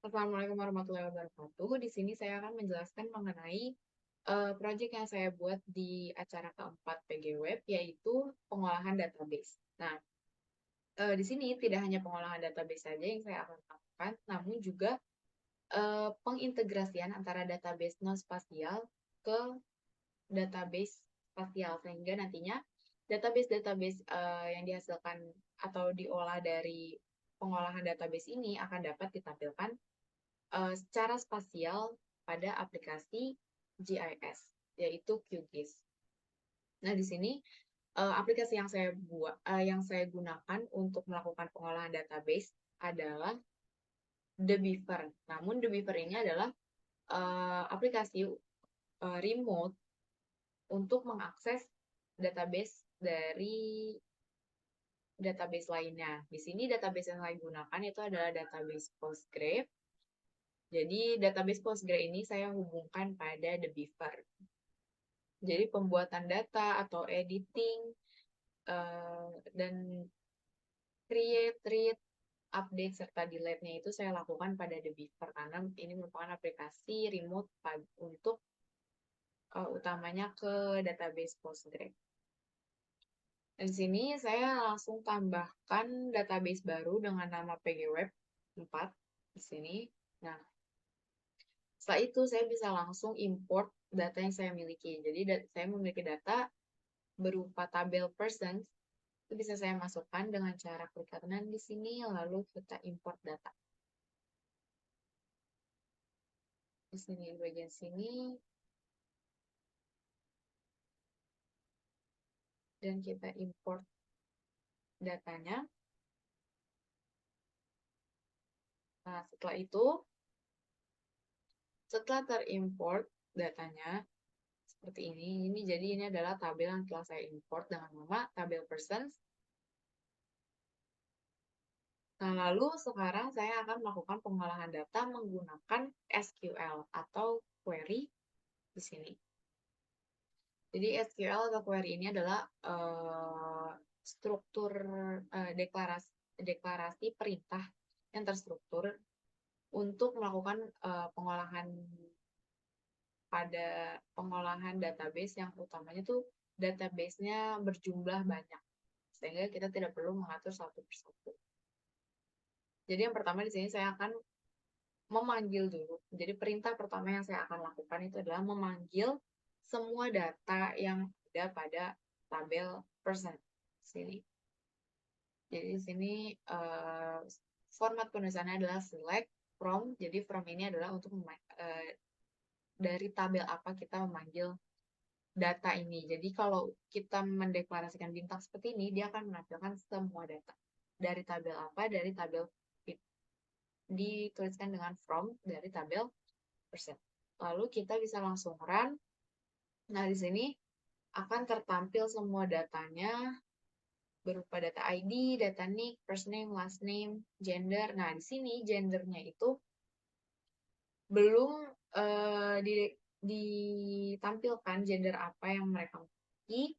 Assalamualaikum warahmatullahi wabarakatuh. Di sini saya akan menjelaskan mengenai proyek yang saya buat di acara keempat PG Web, yaitu pengolahan database. Nah, di sini tidak hanya pengolahan database saja yang saya akan lakukan, namun juga pengintegrasian antara database non-spasial ke database spasial, sehingga nantinya database-database yang dihasilkan atau diolah dari pengolahan database ini akan dapat ditampilkan secara spasial pada aplikasi GIS, yaitu QGIS. Nah, di sini aplikasi yang saya buat, yang saya gunakan untuk melakukan pengolahan database adalah The Beaver. Namun The Beaver ini adalah aplikasi remote untuk mengakses database dari database lainnya. Di sini database yang saya gunakan itu adalah database Postgres. Jadi database Postgres ini saya hubungkan pada The Beaver. Jadi pembuatan data atau editing dan create, read, update, serta delete-nya itu saya lakukan pada The Beaver karena ini merupakan aplikasi remote untuk utamanya ke database Postgres. Dan di sini saya langsung tambahkan database baru dengan nama PGWeb 4 di sini. Nah, setelah itu saya bisa langsung import data yang saya miliki. Jadi saya memiliki data berupa tabel persons, itu bisa saya masukkan dengan cara klik kanan di sini, lalu kita import data. Di sini, di bagian sini, dan kita import datanya. Nah, setelah itu, setelah terimport datanya, seperti ini jadi ini adalah tabel yang telah saya import dengan nama tabel persons. Nah, lalu sekarang saya akan melakukan pengolahan data menggunakan SQL atau query di sini. Jadi SQL atau query ini adalah struktur deklarasi perintah yang terstruktur untuk melakukan pengolahan pada pengolahan database yang utamanya tuh database-nya berjumlah banyak, sehingga kita tidak perlu mengatur satu persatu. Jadi yang pertama di sini saya akan memanggil dulu. Jadi perintah pertama yang saya akan lakukan itu adalah memanggil semua data yang ada pada tabel person sini. Jadi di sini format penulisannya adalah select from. Jadi from ini adalah untuk dari tabel apa kita memanggil data ini. Jadi kalau kita mendeklarasikan bintang seperti ini, dia akan menampilkan semua data. Dari tabel apa? Dari tabel fit. Dituliskan dengan from dari tabel person. Lalu kita bisa langsung run. Nah, di sini akan tertampil semua datanya berupa data ID, data nick, first name, last name, gender. Nah, di sini gendernya itu belum ditampilkan gender apa yang mereka miliki,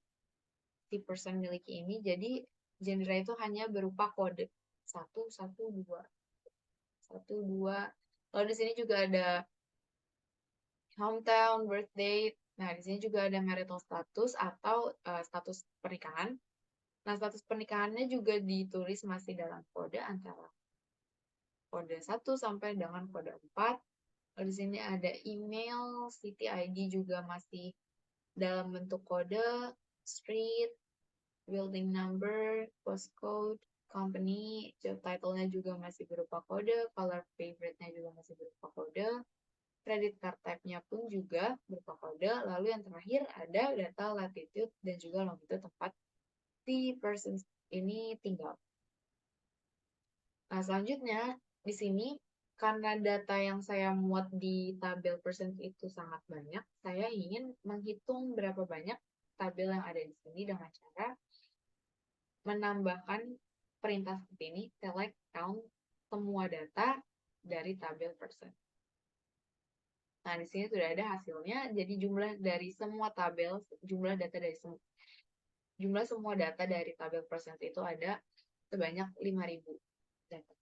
si person miliki ini. Jadi gendernya itu hanya berupa kode 112. Lalu di sini juga ada hometown, birth date. Nah, di sini juga ada marital status atau status pernikahan. Nah, status pernikahannya juga ditulis masih dalam kode antara kode 1 sampai dengan kode 4. Lalu di sini ada email, city ID juga masih dalam bentuk kode, street, building number, postcode, company, job title-nya juga masih berupa kode, color favorite-nya juga masih berupa kode, credit card type-nya pun juga berupa kode. Lalu yang terakhir ada data latitude dan juga longitude tempat si person ini tinggal. Nah, selanjutnya di sini karena data yang saya muat di tabel person itu sangat banyak, saya ingin menghitung berapa banyak tabel yang ada di sini dengan cara menambahkan perintah seperti ini, select count semua data dari tabel person. Nah, di sini sudah ada hasilnya. Jadi jumlah dari semua tabel, jumlah semua data dari tabel person itu ada sebanyak 5.000 data.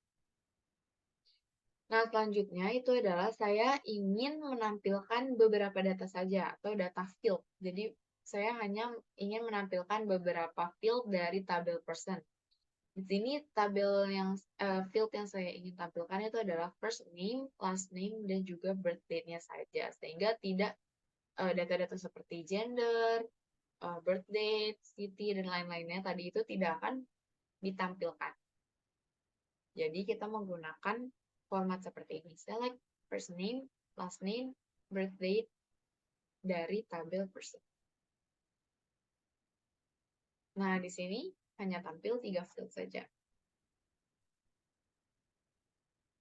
Nah, selanjutnya itu adalah saya ingin menampilkan beberapa data saja atau data field. Jadi, saya hanya ingin menampilkan beberapa field dari tabel person. Di sini field yang saya ingin tampilkan itu adalah first name, last name, dan juga birth date-nya saja. Sehingga tidak data-data seperti gender, birth date, city, dan lain-lainnya tadi itu tidak akan ditampilkan. Jadi kita menggunakan format seperti ini. Select first name, last name, birth date dari tabel person. Nah, di sini hanya tampil 3 field saja.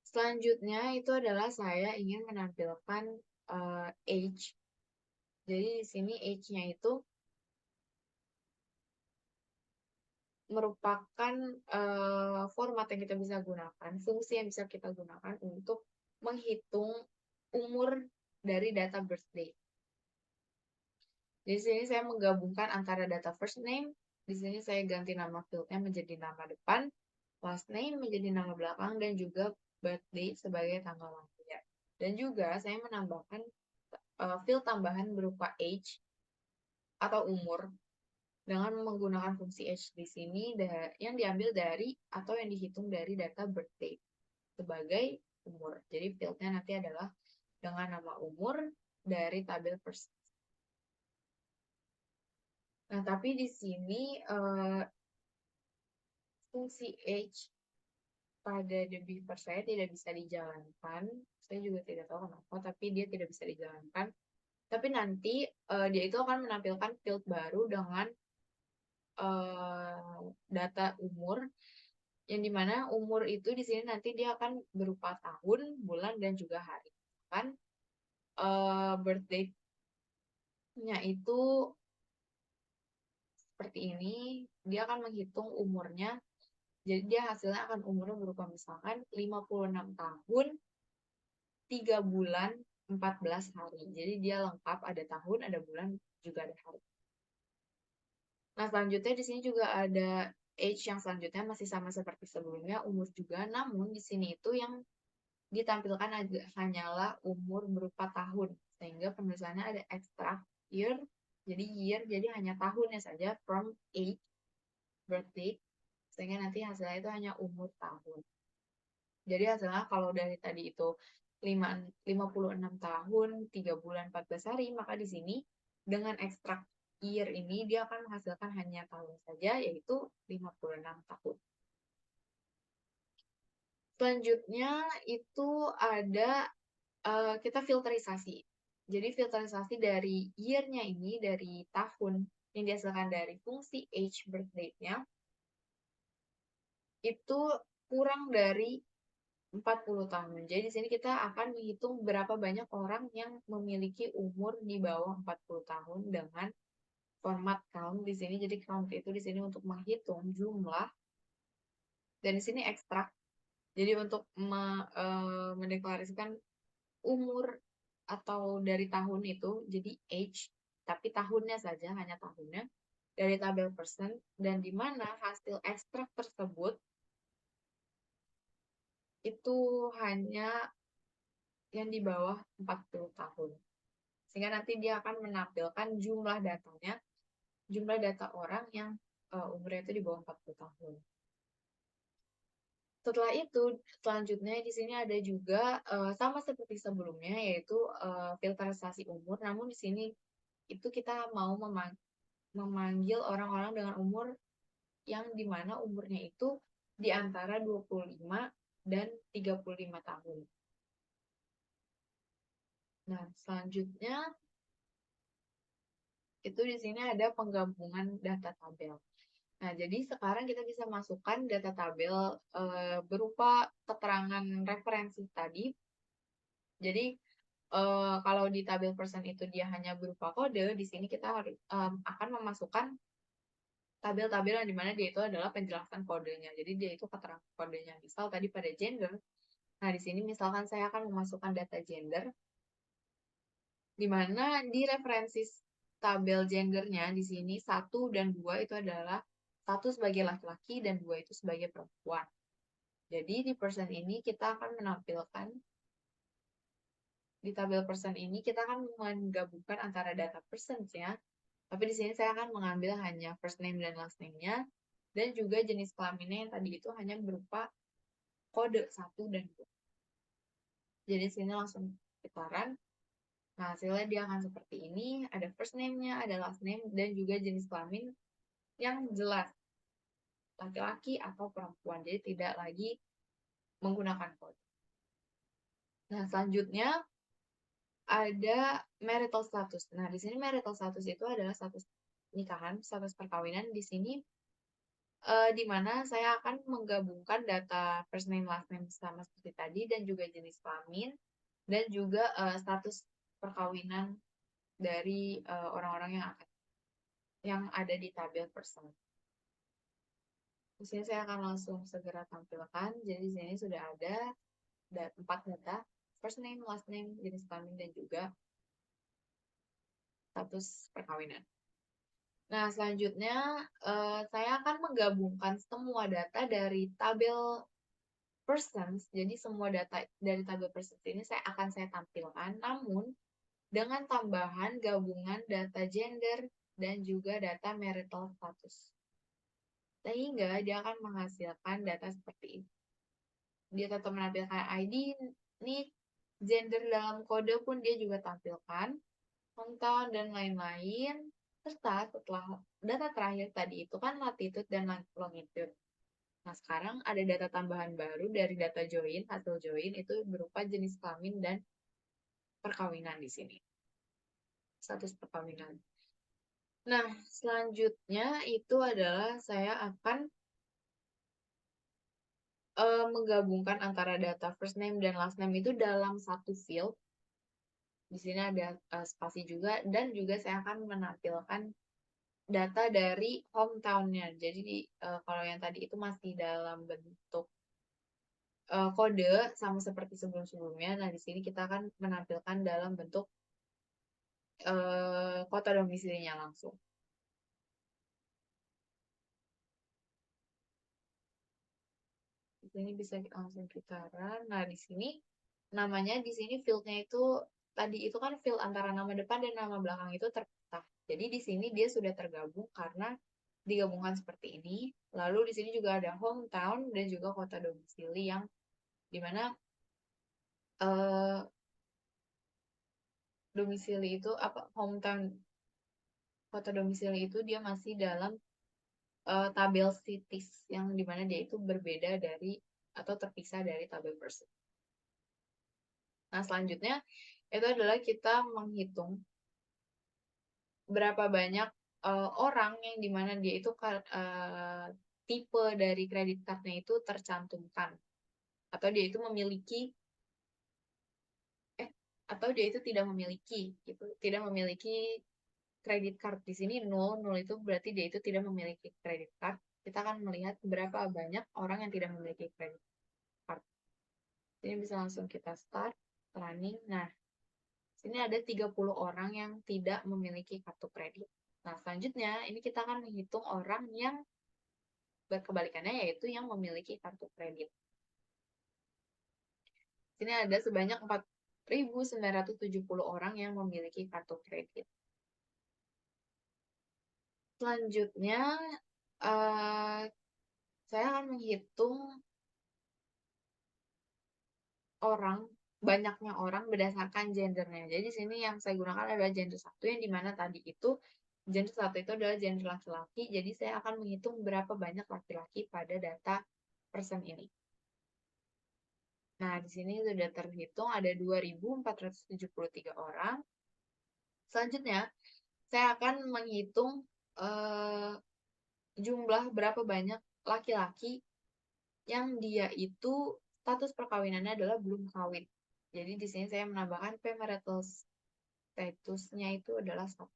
Selanjutnya itu adalah saya ingin menampilkan age. Jadi di sini age-nya itu merupakan format yang kita bisa gunakan, fungsi yang bisa kita gunakan untuk menghitung umur dari data birthday. Di sini saya menggabungkan antara data first name, di sini saya ganti nama fieldnya menjadi nama depan, last name menjadi nama belakang, dan juga birthday sebagai tanggal lahir. Dan juga saya menambahkan field tambahan berupa age atau umur dengan menggunakan fungsi age di sini yang diambil dari atau yang dihitung dari data birthday sebagai umur. Jadi fieldnya nanti adalah dengan nama umur dari tabel person. Nah, tapi di sini fungsi age pada The Beaver saya tidak bisa dijalankan. Saya juga tidak tahu kenapa, tapi dia tidak bisa dijalankan. Tapi nanti dia itu akan menampilkan field baru dengan data umur, yang dimana umur itu di sini nanti dia akan berupa tahun, bulan, dan juga hari. Kan birthday-nya itu seperti ini, dia akan menghitung umurnya. Jadi dia hasilnya akan umurnya berupa misalkan 56 tahun, 3 bulan, 14 hari. Jadi dia lengkap, ada tahun, ada bulan, juga ada hari. Nah, selanjutnya di sini juga ada age yang selanjutnya masih sama seperti sebelumnya, umur juga. Namun di sini itu yang ditampilkan hanyalah umur berupa tahun. Sehingga penulisannya ada extract year. Jadi year, jadi hanya tahunnya saja, from age, birthday. Sehingga nanti hasilnya itu hanya umur tahun. Jadi hasilnya kalau dari tadi itu 56 tahun, 3 bulan, 14 hari, maka di sini dengan ekstrak year ini dia akan menghasilkan hanya tahun saja, yaitu 56 tahun. Selanjutnya itu ada kita filterisasi. Jadi filterisasi dari year-nya ini, dari tahun yang dihasilkan dari fungsi age birth date-nya, itu kurang dari 40 tahun. Jadi di sini kita akan menghitung berapa banyak orang yang memiliki umur di bawah 40 tahun dengan format count di sini. Jadi count itu di sini untuk menghitung jumlah, dan di sini ekstrak. Jadi untuk mendeklarasikan umur atau dari tahun itu, jadi age, tapi tahunnya saja, hanya tahunnya dari tabel person, dan di mana hasil ekstrak tersebut itu hanya yang di bawah 40 tahun. Sehingga nanti dia akan menampilkan jumlah datanya, jumlah data orang yang umurnya itu di bawah 40 tahun. Setelah itu, selanjutnya di sini ada juga sama seperti sebelumnya, yaitu filterisasi umur. Namun di sini itu kita mau memanggil orang-orang dengan umur yang dimana umurnya itu di antara 25 dan 35 tahun. Nah, selanjutnya itu di sini ada penggabungan data tabel. Nah, jadi sekarang kita bisa masukkan data tabel berupa keterangan referensi tadi. Jadi kalau di tabel person itu dia hanya berupa kode, di sini kita harus akan memasukkan tabel-tabel yang dimana dia itu adalah penjelasan kodenya. Jadi dia itu keterangan kodenya. Misal tadi pada gender. Nah, di sini misalkan saya akan memasukkan data gender, di mana di referensi tabel gendernya di sini 1 dan 2 itu adalah 1 sebagai laki-laki dan 2 itu sebagai perempuan. Jadi di person ini kita akan menampilkan, di tabel person ini kita akan menggabungkan antara data persons ya. Tapi di sini saya akan mengambil hanya first name dan last name-nya, dan juga jenis kelaminnya yang tadi itu hanya berupa kode 1 dan 2. Jadi di sini langsung kita run. Nah, hasilnya dia akan seperti ini, ada first name-nya, ada last name, dan juga jenis kelamin yang jelas, laki-laki atau perempuan, jadi tidak lagi menggunakan kode. Nah, selanjutnya ada marital status. Nah, di sini marital status itu adalah status nikahan, status perkawinan. Di sini di mana saya akan menggabungkan data first name, last name sama seperti tadi, dan juga jenis kelamin, dan juga status perkawinan dari orang-orang yang ada di tabel person. Di sini saya akan langsung segera tampilkan. Jadi di sini sudah ada 4 data, first name, last name, jenis kelamin, dan juga status perkawinan. Nah, selanjutnya saya akan menggabungkan semua data dari tabel persons. Jadi semua data dari tabel persons ini akan saya tampilkan, namun dengan tambahan gabungan data gender dan juga data marital status. Sehingga dia akan menghasilkan data seperti ini. Dia tetap menampilkan ID, nick, gender dalam kode pun dia juga tampilkan, hometown, dan lain-lain. Serta setelah data terakhir tadi itu kan latitude dan longitude. Nah, sekarang ada data tambahan baru dari data join, hasil join itu berupa jenis kelamin dan perkawinan di sini. Status perkawinan. Nah, selanjutnya itu adalah saya akan menggabungkan antara data first name dan last name itu dalam satu field. Di sini ada spasi juga, dan juga saya akan menampilkan data dari hometown-nya. Jadi kalau yang tadi itu masih dalam bentuk kode sama seperti sebelum-sebelumnya. Nah, di sini kita akan menampilkan dalam bentuk kota domisilinya langsung. Di sini bisa langsung kita run. Nah, di sini namanya di sini field-nya itu tadi itu kan field antara nama depan dan nama belakang itu terpisah. Jadi di sini dia sudah tergabung karena digabungkan seperti ini. Lalu di sini juga ada hometown dan juga kota domisili yang dimana domisili itu apa, hometown, kota domisili itu dia masih dalam tabel cities yang dimana dia itu berbeda dari atau terpisah dari tabel person. Nah, selanjutnya itu adalah kita menghitung berapa banyak orang yang dimana dia itu tipe dari kredit cardnya itu tercantumkan, atau dia itu memiliki atau dia itu tidak memiliki gitu, tidak memiliki kredit card. Di sini 0, 0 itu berarti dia itu tidak memiliki kredit card. Kita akan melihat berapa banyak orang yang tidak memiliki kredit card. Ini bisa langsung kita start running. Nah, sini ada 30 orang yang tidak memiliki kartu kredit. Nah, selanjutnya ini kita akan menghitung orang yang berkebalikannya, yaitu yang memiliki kartu kredit. Sini ada sebanyak 4.970 orang yang memiliki kartu kredit. Selanjutnya, saya akan menghitung banyaknya orang berdasarkan gendernya. Jadi di sini yang saya gunakan adalah gender 1, yang dimana tadi itu gender 1 itu adalah gender laki-laki. Jadi saya akan menghitung berapa banyak laki-laki pada data person ini. Nah, di sini sudah terhitung ada 2.473 orang. Selanjutnya, saya akan menghitung jumlah berapa banyak laki-laki yang dia itu status perkawinannya adalah belum kawin. Jadi di sini saya menambahkan premarital statusnya itu adalah 1.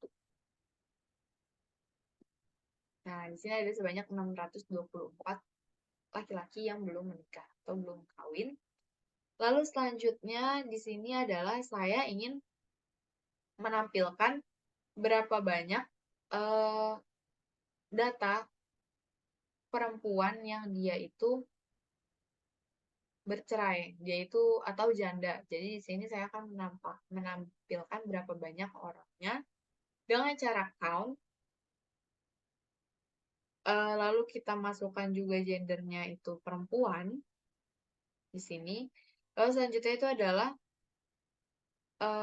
Nah, di sini ada sebanyak 624 laki-laki yang belum menikah atau belum kawin. Lalu selanjutnya di sini adalah saya ingin menampilkan berapa banyak data perempuan yang dia itu bercerai, yaitu atau janda. Jadi di sini saya akan menampilkan berapa banyak orangnya dengan cara count. Lalu kita masukkan juga gendernya itu perempuan di sini. Lalu selanjutnya itu adalah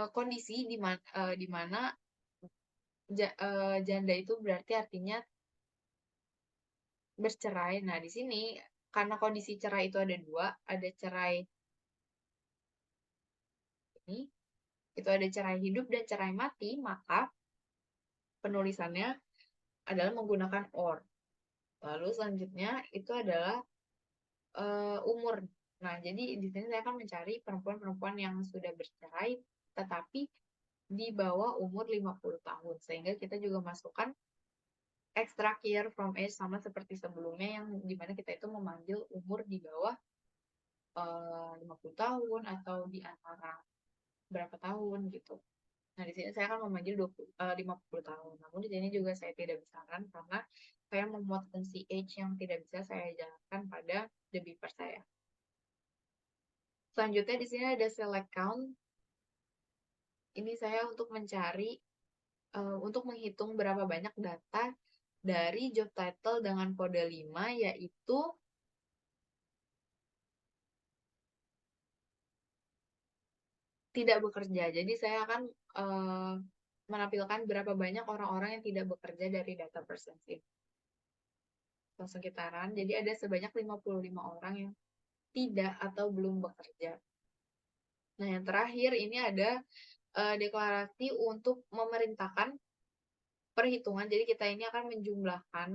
kondisi di mana janda itu berarti artinya bercerai. Nah, di sini karena kondisi cerai itu ada dua, ada cerai ini, itu ada cerai hidup dan cerai mati, maka penulisannya adalah menggunakan or. Lalu selanjutnya itu adalah umur. Nah, jadi di sini saya akan mencari perempuan-perempuan yang sudah bercerai tetapi di bawah umur 50 tahun. Sehingga kita juga masukkan extract year from age sama seperti sebelumnya yang dimana kita itu memanggil umur di bawah 50 tahun atau di antara berapa tahun gitu. Nah, di sini saya akan memanggil 50 tahun. Namun di sini juga saya tidak bisa kan karena saya memuat fungsi age yang tidak bisa saya jalankan pada the beeper saya. Selanjutnya di sini ada select count. Ini saya untuk mencari untuk menghitung berapa banyak data dari job title dengan kode 5 yaitu tidak bekerja. Jadi saya akan menampilkan berapa banyak orang-orang yang tidak bekerja dari data persons ini. Langsung kita run. Jadi ada sebanyak 55 orang yang tidak atau belum bekerja. Nah, yang terakhir ini ada deklarasi untuk memerintahkan perhitungan. Jadi kita ini akan menjumlahkan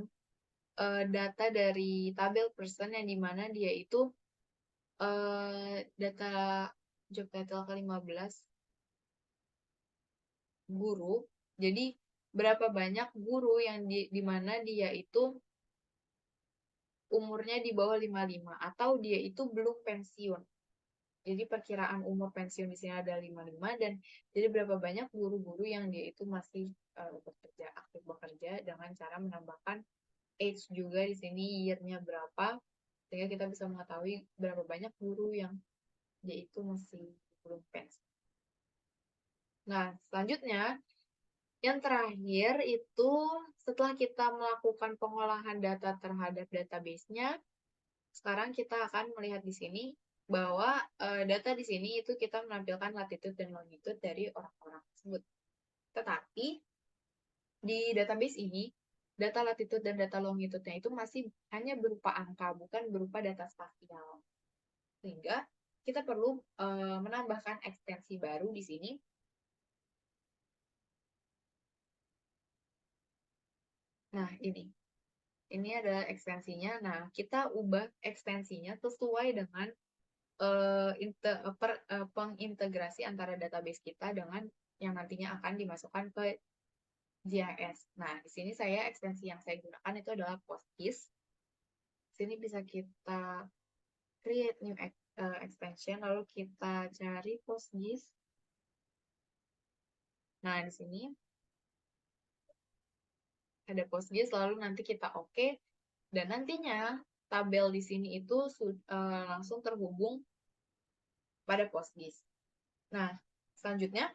data dari tabel person yang dimana dia itu data job title ke-15 guru. Jadi berapa banyak guru yang di mana dia itu umurnya di bawah 55 atau dia itu belum pensiun. Jadi perkiraan umur pensiun di sini ada 55 dan jadi berapa banyak guru-guru yang dia itu masih bekerja, aktif bekerja dengan cara menambahkan age juga di sini year-nya berapa sehingga kita bisa mengetahui berapa banyak guru yang dia itu masih belum pensiun. Nah, selanjutnya yang terakhir itu setelah kita melakukan pengolahan data terhadap database-nya, sekarang kita akan melihat di sini bahwa data di sini itu kita menampilkan latitude dan longitude dari orang-orang tersebut. Tetapi di database ini, data latitude dan data longitude-nya itu masih hanya berupa angka, bukan berupa data spasial. Sehingga kita perlu menambahkan ekstensi baru di sini. Nah, ini adalah ekstensinya. Nah, kita ubah ekstensinya sesuai dengan pengintegrasi antara database kita dengan yang nantinya akan dimasukkan ke GIS. Nah, di sini saya ekstensi yang saya gunakan itu adalah PostGIS. Di sini bisa kita create new extension, lalu kita cari PostGIS. Nah, di sini ada PostGIS, lalu nanti kita oke. Dan nantinya tabel di sini itu langsung terhubung pada PostGIS. Nah, selanjutnya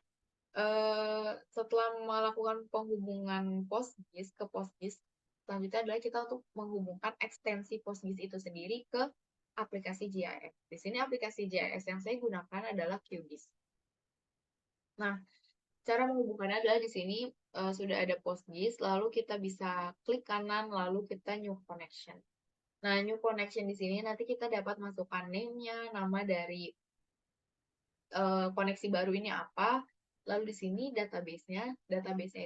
setelah melakukan penghubungan PostGIS ke PostGIS, selanjutnya adalah kita untuk menghubungkan ekstensi PostGIS itu sendiri ke aplikasi GIS. Di sini aplikasi GIS yang saya gunakan adalah QGIS. Nah, cara menghubungkannya adalah di sini sudah ada PostGIS, lalu kita bisa klik kanan, lalu kita New Connection. Nah, New Connection di sini nanti kita dapat masukkan name-nya, nama dari koneksi baru ini apa, lalu di sini database-nya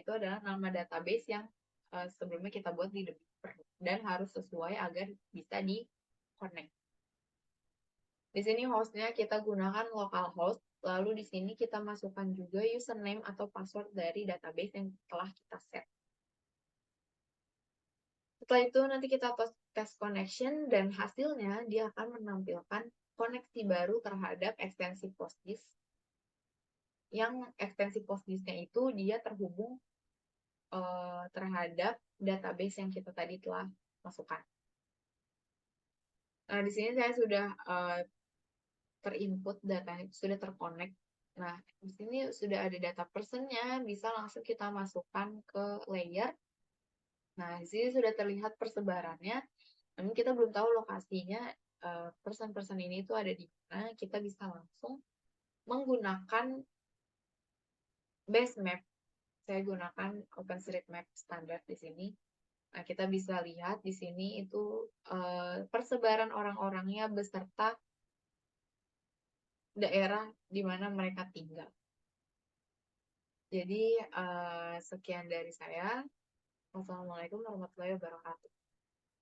itu adalah nama database yang sebelumnya kita buat di Developer dan harus sesuai agar bisa di-connect. Di sini hostnya kita gunakan localhost, lalu di sini kita masukkan juga username atau password dari database yang telah kita set. Setelah itu nanti kita tes connection dan hasilnya dia akan menampilkan koneksi baru terhadap ekstensi PostGIS yang ekstensi PostGIS-nya itu dia terhubung terhadap database yang kita tadi telah masukkan. Nah, di sini saya sudah terinput datanya, sudah terkonek. Nah, di sini sudah ada data personnya, bisa langsung kita masukkan ke layer. Nah, di sini sudah terlihat persebarannya. Namun kita belum tahu lokasinya, person-person ini itu ada di mana. Kita bisa langsung menggunakan base map. Saya gunakan OpenStreetMap standar di sini. Nah, kita bisa lihat di sini itu persebaran orang-orangnya beserta daerah di mana mereka tinggal. Jadi, sekian dari saya. Wassalamualaikum warahmatullahi wabarakatuh.